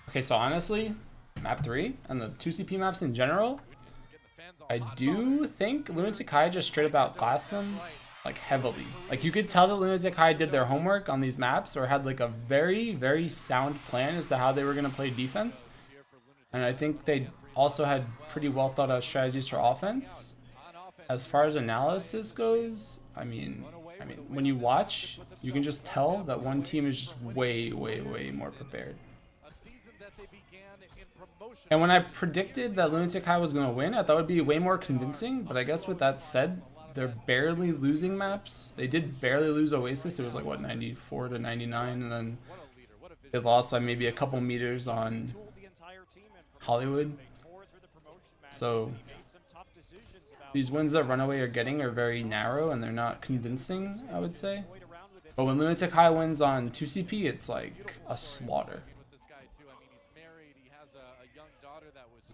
Okay, so honestly, map 3 and the 2CP maps in general, I do think Lunatic High just straight up outclassed them, like, heavily. Like, you could tell that Lunatic High did their homework on these maps or had, like, a very, very sound plan as to how they were going to play defense. And I think they also had pretty well thought out strategies for offense. As far as analysis goes, I mean, when you watch, you can just tell that one team is just way, way, way more prepared. And when I predicted that Lunatic High was going to win, I thought it would be way more convincing. But I guess with that said, they're barely losing maps. They did barely lose Oasis. It was like, what, 94 to 99? And then they lost by maybe a couple meters on Hollywood. So these wins that Runaway are getting are very narrow and they're not convincing, I would say. But when Lunatic High wins on 2CP, it's like a slaughter.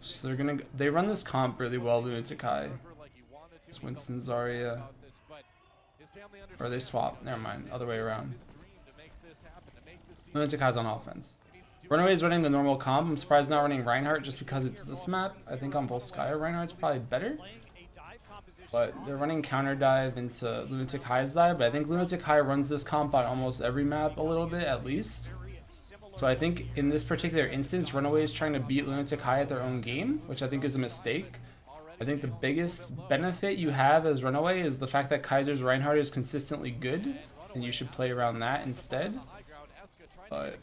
So they run this comp really well, Lunatic High. It's Winston Zarya. Or they swap, never mind, other way around. Lunatic High's on offense. Runaway is running the normal comp. I'm surprised not running Reinhardt just because it's this map. I think on Volskaya, Reinhardt's probably better. But they're running counter dive into Lunatic High's dive. But I think Lunatic High runs this comp on almost every map a little bit at least. So I think in this particular instance, Runaway is trying to beat Lunatic High at their own game, which I think is a mistake. I think the biggest benefit you have as Runaway is the fact that Kaiser's Reinhardt is consistently good, and you should play around that instead. But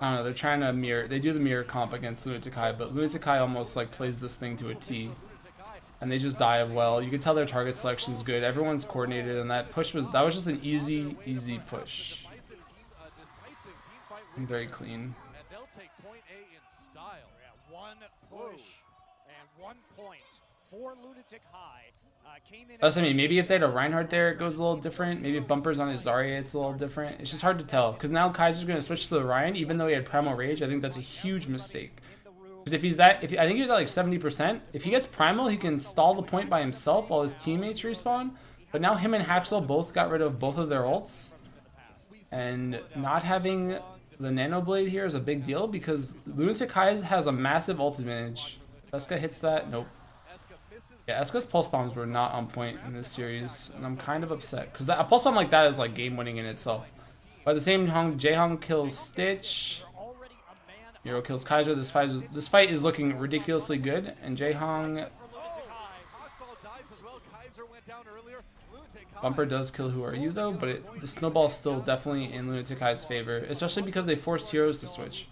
I don't know, they're trying to mirror, they do the mirror comp against Lunatic High, but Lunatic High almost like plays this thing to a T. And they just dive well. You can tell their target selection is good. Everyone's coordinated, and that was just an easy push. And very clean. And they'll take point A in style. Yeah, one push and 1 point for Lunatic High. That's what I mean. Maybe if they had a Reinhardt there, it goes a little different. Maybe if Bumper's on his Zarya, it's a little different. It's just hard to tell. Because now Kaiser's going to switch to the Ryan, even though he had Primal Rage. I think that's a huge mistake. Because if he's I think he was at like 70%. If he gets Primal, he can stall the point by himself while his teammates respawn. But now him and Haxel both got rid of both of their ults. And not having the Nano Blade here is a big deal because Lunatic High has a massive ult advantage. Eska hits that? Nope. Yeah, Eska's pulse bombs were not on point in this series, and I'm kind of upset because a pulse bomb like that is like game winning in itself. But at the same time, Jaehong kills Stitch. Hero kills Kaiser. This fight is looking ridiculously good, and Jaehong. Bumper does kill Who Are You though, but the snowball's still definitely in Lunatic High's favor, especially because they forced heroes to switch.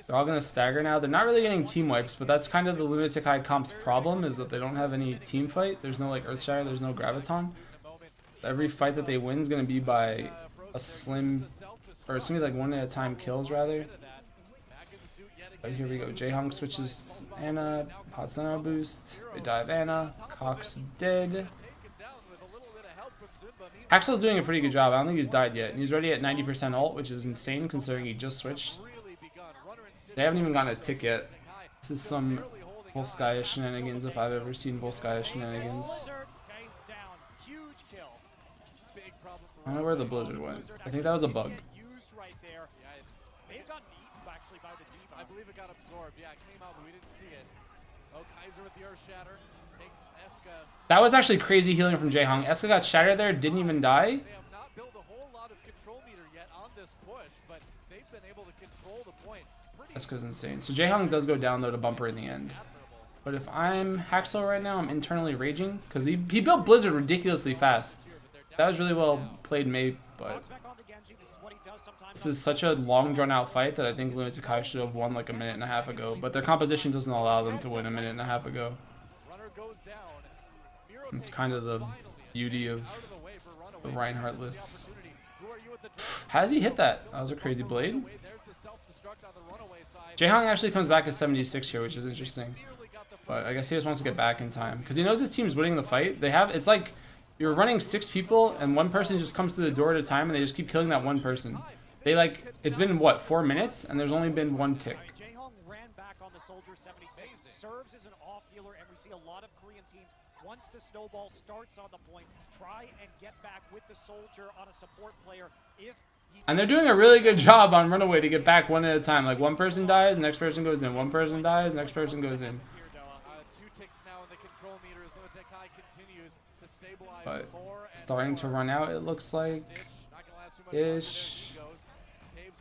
They're all going to stagger now. They're not really getting team wipes, but that's kind of the Lunatic High comp's problem, is that they don't have any team fight. There's no like Earthshatter, there's no Graviton. Every fight that they win is going to be by a slim, or it's going to be like one at a time kills rather. But here we go. Jaehong switches Anna, hot center boost. They dive Anna. Cox dead. Axel's doing a pretty good job. I don't think he's died yet. And he's already at 90% ult, which is insane considering he just switched. They haven't even gotten a tick yet. This is some Volskaya shenanigans if I've ever seen Volskaya shenanigans. I don't know where the blizzard went. I think that was a bug. I believe it got absorbed. Yeah, it came out, but we didn't see it. Oh, Kaiser with the Earth Shatter takes Eska. That was actually crazy healing from Jaehong. Eska got shattered there, didn't even die. They have not built a whole lot of control meter yet on this push, but they've been able to control the point. Eska's insane. So Jaehong does go down though to Bumper in the end. But if I'm Haxel right now, I'm internally raging because he built Blizzard ridiculously fast. That was really well played, mate, but this is such a long drawn-out fight that I think Lunatic High should have won like a minute and a half ago, but their composition doesn't allow them to win a minute and a half ago. It's kind of the beauty of the Reinhardtless. How does he hit that? That was a crazy blade. Jaehong actually comes back at 76 here, which is interesting. But I guess he just wants to get back in time because he knows his team's winning the fight. It's like you're running 6 people and one person just comes through the door at a time and they just keep killing that one person. It's been what, 4 minutes and there's only been 1 tick. Jaehong ran back on the Soldier 76. Serves as an off healer, and we see a lot of Korean teams once the snowball starts on the point, try and get back with the soldier on a support player. And they're doing a really good job on Runaway to get back one at a time. Like one person dies, next person goes in. One person dies, next person goes in. But starting to run out, it looks like. Ish.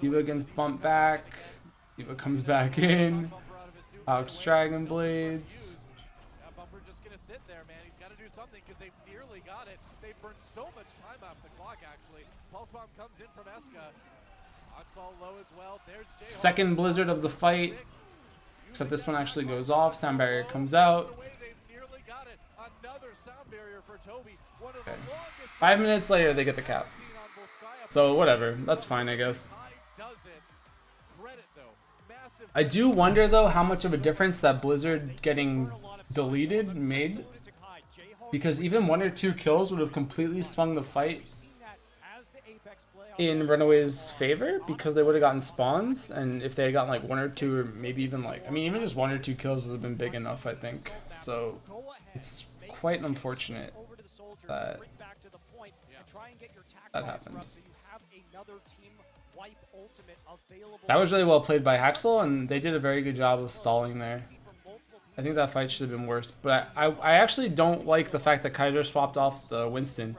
Diva gets bumped back. Diva comes back in. Hawks Dragon Blades. Bumper just gonna sit there, man. He's got to do something because they've nearly got it. They've burned so much time off the clock, actually. Pulse Bomb comes in from Eska. Oxall low as well. There's J. Second blizzard of the fight. Except this one actually goes off. Sound barrier comes out. Okay. 5 minutes later, they get the cap. So whatever. That's fine, I guess. I do wonder though how much of a difference that blizzard getting deleted made, because even 1 or 2 kills would have completely swung the fight in Runaway's favor, because they would have gotten spawns, and if they had gotten like 1 or 2 or maybe even like, I mean, even just 1 or 2 kills would have been big enough, I think. So it's quite unfortunate that that happened. That was really well played by Haxel, and they did a very good job of stalling there. I think that fight should have been worse, but I actually don't like the fact that Kaiser swapped off the Winston.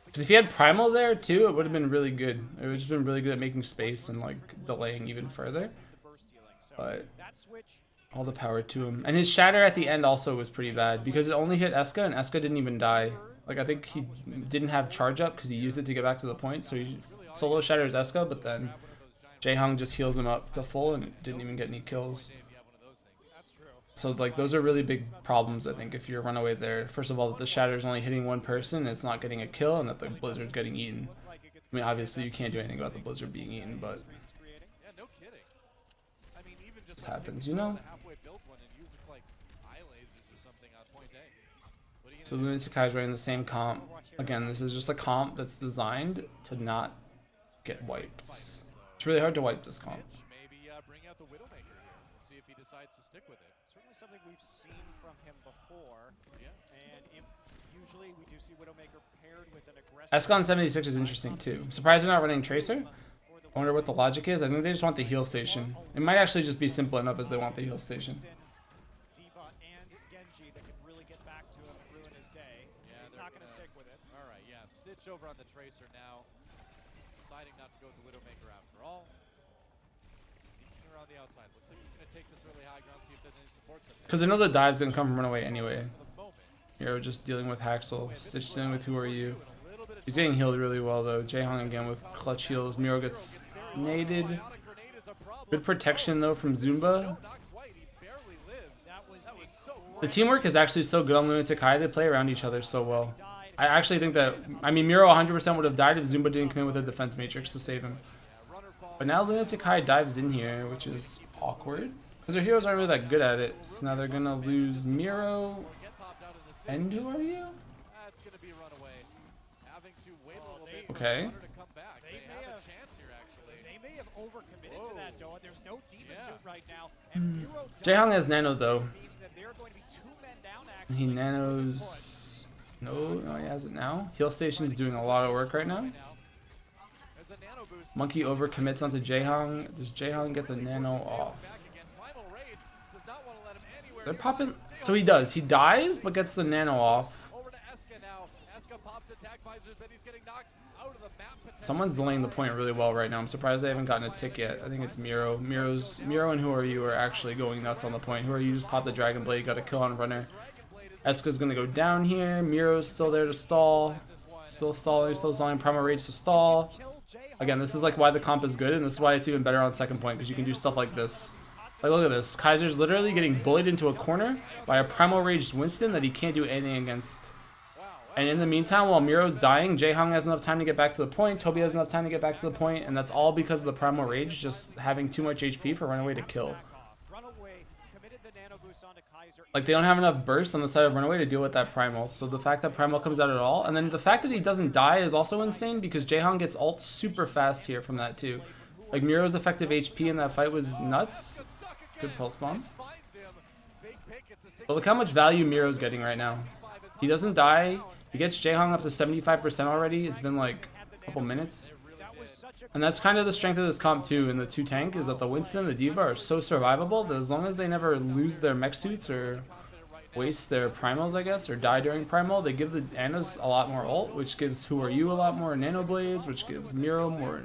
Because if he had Primal there too, it would have been really good. It would have just been really good at making space and like delaying even further. But all the power to him. And his Shatter at the end also was pretty bad, because it only hit Eska, and Eska didn't even die. Like, I think he didn't have charge up because he used it to get back to the point, so he solo shatters Eska, but then Jaehong just heals him up to full and it didn't even get any kills. So like those are really big problems, I think, if you're Runaway there. First of all, that the Shatter's only hitting 1 person and it's not getting a kill, and that the Blizzard's getting eaten. I mean, obviously you can't do anything about the Blizzard being eaten, but this happens, you know? So Lunatic is running the same comp. Again, this is just a comp that's designed to not get wiped. It's really hard to wipe this comp. Maybe bring out the Widowmaker here. We'll see if he decides to stick with it. Certainly something we've seen from him before. Yeah. And usually we do see Widowmaker paired with an aggressive. Escon 76 is interesting too. I'm surprised they're not running Tracer. I wonder what the logic is. I think they just want the heal station. It might actually just be simple enough as they want the heal station. Stitch over on the Tracer now, deciding not to go with the Widowmaker after all. Sneaking around the outside. Looks like he's going to take this really high ground, see if there's any supports. Because I know the dive's going to come from Runaway anyway. Hero just dealing with Haxel. Stitch dealing with Who Are You. He's getting healed really well though. Jaehong again with clutch heals. Miro gets naded. Good protection though from Zumba. The teamwork is actually so good on Lunatic High. They play around each other so well. I actually think that, I mean, Miro 100% would have died if Zumba didn't come in with a defense matrix to save him. But now Lunatic High dives in here, which is awkward, because their heroes aren't really that good at it. So now they're going to lose Miro. And Who Are You? Okay. Jaehong has nano though. He nanos. No, he has it now. Heal Station's doing a lot of work right now. Monkey overcommits onto Jaehong. Does Jaehong get the nano off? They're popping. So he does. He dies, but gets the nano off. Someone's delaying the point really well right now. I'm surprised they haven't gotten a tick yet. I think it's Miro. Miro and Who Are You are actually going nuts on the point. Who Are You just popped the Dragon Blade, got a kill on Runner. Eska's gonna go down here. Miro's still there to stall. Still stalling, Primal Rage to stall. Again, this is like why the comp is good, and this is why it's even better on second point, because you can do stuff like this. Like, look at this. Kaiser's literally getting bullied into a corner by a Primal Raged Winston that he can't do anything against. And in the meantime, while Miro's dying, Jaehong has enough time to get back to the point, Toby has enough time to get back to the point, and that's all because of the Primal Rage just having too much HP for Runaway to kill. Like, they don't have enough burst on the side of Runaway to deal with that Primal. So the fact that Primal comes out at all, and then the fact that he doesn't die is also insane, because Jaehong gets ult super fast here from that too. Like, Miro's effective HP in that fight was nuts. Good pulse bomb. But look how much value Miro's getting right now. He doesn't die. He gets Jaehong up to 75% already. It's been like a couple minutes. And that's kind of the strength of this comp too in the 2 tank, is that the Winston and the D.Va are so survivable that as long as they never lose their mech suits or waste their primals, I guess, or die during primal, they give the Annas a lot more ult, which gives Who Are You a lot more nano blades, which gives Miro more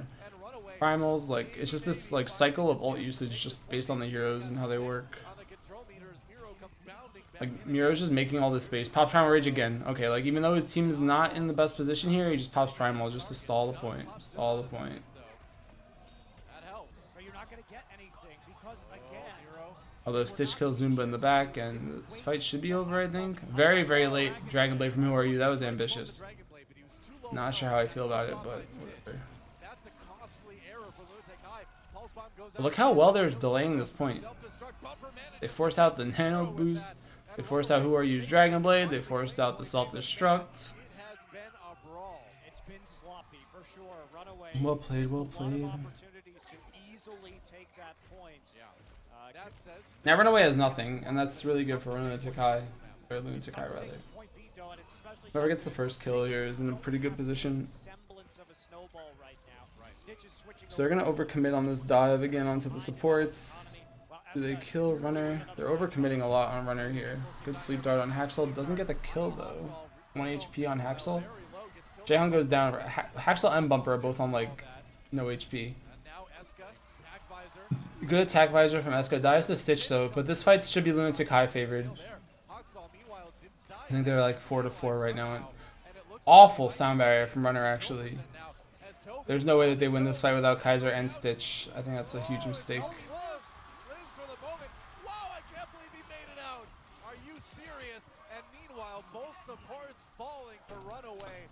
primals. Like, it's just this like cycle of ult usage just based on the heroes and how they work. Like, Miro's just making all this space. Pops Primal Rage again. Okay, like, even though his team is not in the best position here, he just pops Primal just to stall the point. Stall the point. Although Stitch kills Zumba in the back, and this fight should be over, I think. Very, very late Dragon Blade from Who Are You. That was ambitious. Not sure how I feel about it, but whatever. But look how well they're delaying this point. They force out the nano boost. They forced out Who Are You's Dragon Blade. They forced out the self-destruct. Well played, well played. Now Runaway has nothing, and that's really good for Lunatic High. Or Lunatic High, rather. Whoever gets the first kill here is in a pretty good position. So they're going to overcommit on this dive again onto the supports. Do they kill Runner? They're overcommitting a lot on Runner here. Good sleep dart on Haxel. Doesn't get the kill though. 1 HP on Haxel. Jaehong goes down. Haxel and Bumper are both on like no HP. Good attack visor from Eska. Dies to Stitch though, but this fight should be Lunatic High favored. I think they're like 4-4 right now. Awful sound barrier from Runner actually. There's no way that they win this fight without Kaiser and Stitch. I think that's a huge mistake.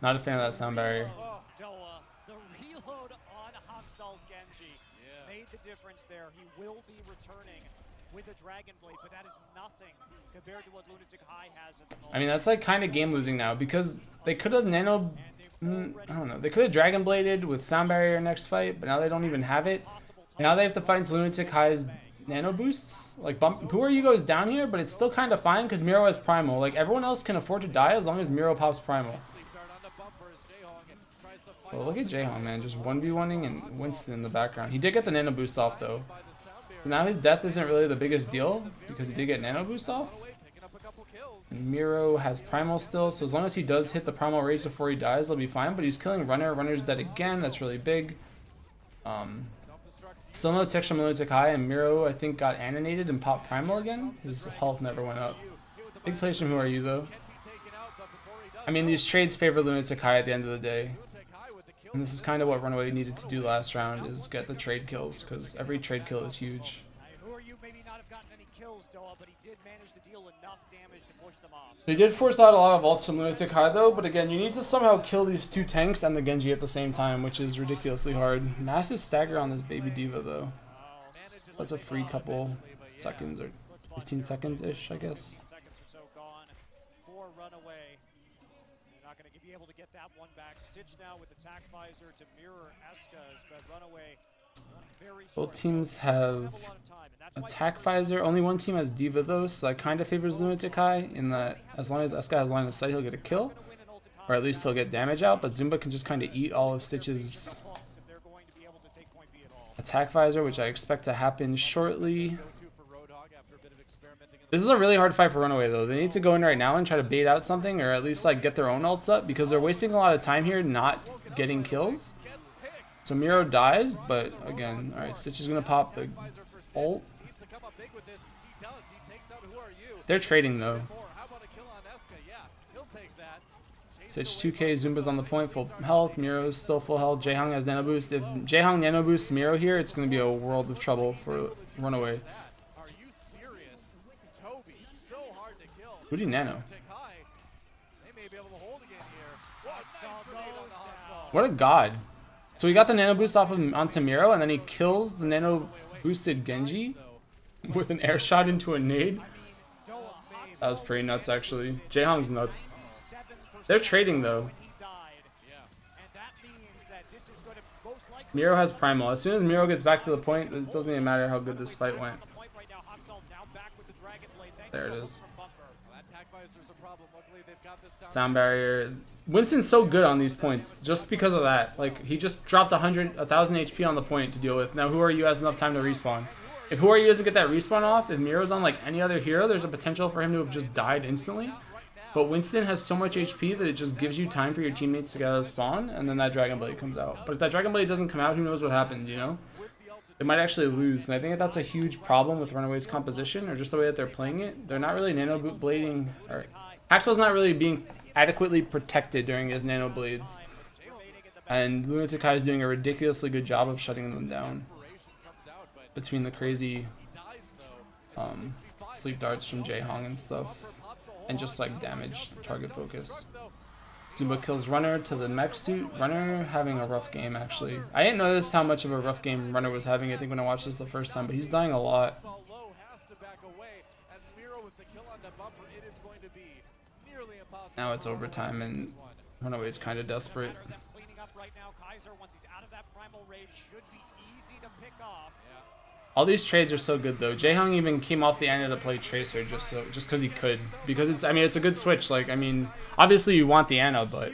Not a fan of that sound barrier. The reload on Haxel's Genji made the difference there. He will be returning with a Dragon Blade, but that is nothing compared to what Lunatic High has at the moment. I mean, that's like kind of game losing now because they could have nano. I don't know. They could have Dragon Bladed with sound barrier next fight, but now they don't even have it. And now they have to fight Lunatic High's nano boosts. Like Who Are You goes down here, but it's still kind of fine because Miro has primal. Like everyone else can afford to die as long as Miro pops primal. Well, look at Jaehong, man, just 1v1ing and Winston in the background. He did get the nano boost off though. So now his death isn't really the biggest deal because he did get nano boost off. And Miro has primal still, so as long as he does hit the primal rage before he dies, they'll be fine. But he's killing Runner. Runner's dead again. That's really big. Still no text from Lunatic High, and Miro, I think, got animated and popped primal again. His health never went up. Big plays from Who Are You, though. I mean, these trades favor Lunatic High at the end of the day. And this is kind of what Runaway needed to do last round, is get the trade kills, because every trade kill is huge. Who Are You maybe not have gotten any kills, Doa, but he did manage to deal enough damage to push them off. They did force out a lot of ults from Lunatic High though, but again, you need to somehow kill these 2 tanks and the Genji at the same time, which is ridiculously hard. Massive stagger on this baby D.Va though. That's a free couple seconds, or 15 seconds-ish, I guess. Seconds or so gone for Runaway. They're not going to be able to get that one back. Stitch now with attack visor to mirror Eska's, but Runaway very short. Both teams have attack visor. Only one team has D.Va though, so that kind of favors Lunatic High in that as long as Eska has line of sight, he'll get a kill. Or at least he'll get damage out, but Zumba can just kind of eat all of Stitch's attack visor, which I expect to happen shortly. This is a really hard fight for Runaway though. They need to go in right now and try to bait out something, or at least like get their own ults up, because they're wasting a lot of time here not getting kills. So Miro dies, but again, alright, Stitch is gonna pop the ult. They're trading though. Stitch 2k, Zumba's on the point, full health, Miro's still full health, Jaehong has nano boost. If Jaehong nano boosts Miro here, it's going to be a world of trouble for Runaway. Who did nano? What a god. So he got the nano boost off of onto Miro, and then he kills the nano boosted Genji with an air shot into a nade. That was pretty nuts actually. Jaehong's nuts. They're trading though. Miro has primal. As soon as Miro gets back to the point, it doesn't even matter how good this fight went. There it is. Sound barrier. Winston's so good on these points just because of that. Like, he just dropped 1,000 HP on the point to deal with. Now, Who Are You has enough time to respawn. If Who Are You doesn't get that respawn off, if Miro's on like any other hero, there's a potential for him to have just died instantly. But Winston has so much HP that it just gives you time for your teammates to get out of spawn, and then that Dragon Blade comes out. But if that Dragon Blade doesn't come out, who knows what happens, you know? It might actually lose, and I think that's a huge problem with Runaway's composition, or just the way that they're playing it. They're not really nano blading, or Axel's not really being adequately protected during his nano blades. And Lunatic is doing a ridiculously good job of shutting them down. Between the crazy sleep darts from Jaehong and stuff. And just like damage target focus. Zumba kills Runner to the mech suit. Runner having a rough game actually. I didn't notice how much of a rough game Runner was having, I think, when I watched this the first time, but he's dying a lot. Now it's overtime and Runaway is kind of desperate. All these trades are so good though. Jaehong even came off the end to play Tracer just because he could. Because it's, I mean, it's a good switch. Like, I mean, obviously you want the Ana, but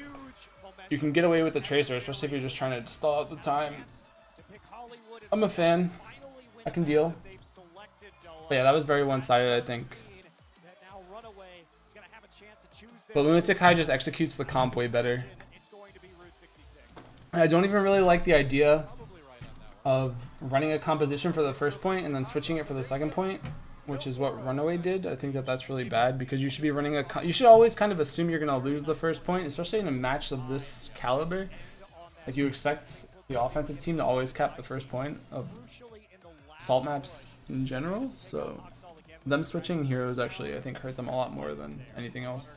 you can get away with the Tracer, especially if you're just trying to stall out the time. I'm a fan. I can deal. But yeah, that was very one-sided, I think. But Lunatic High just executes the comp way better. I don't even really like the idea of running a composition for the first point and then switching it for the second point, which is what Runaway did. I think that that's really bad because you should be running you should always kind of assume you're going to lose the first point, especially in a match of this caliber. Like, you expect the offensive team to always cap the first point of assault maps in general, so them switching heroes actually, I think, hurt them a lot more than anything else.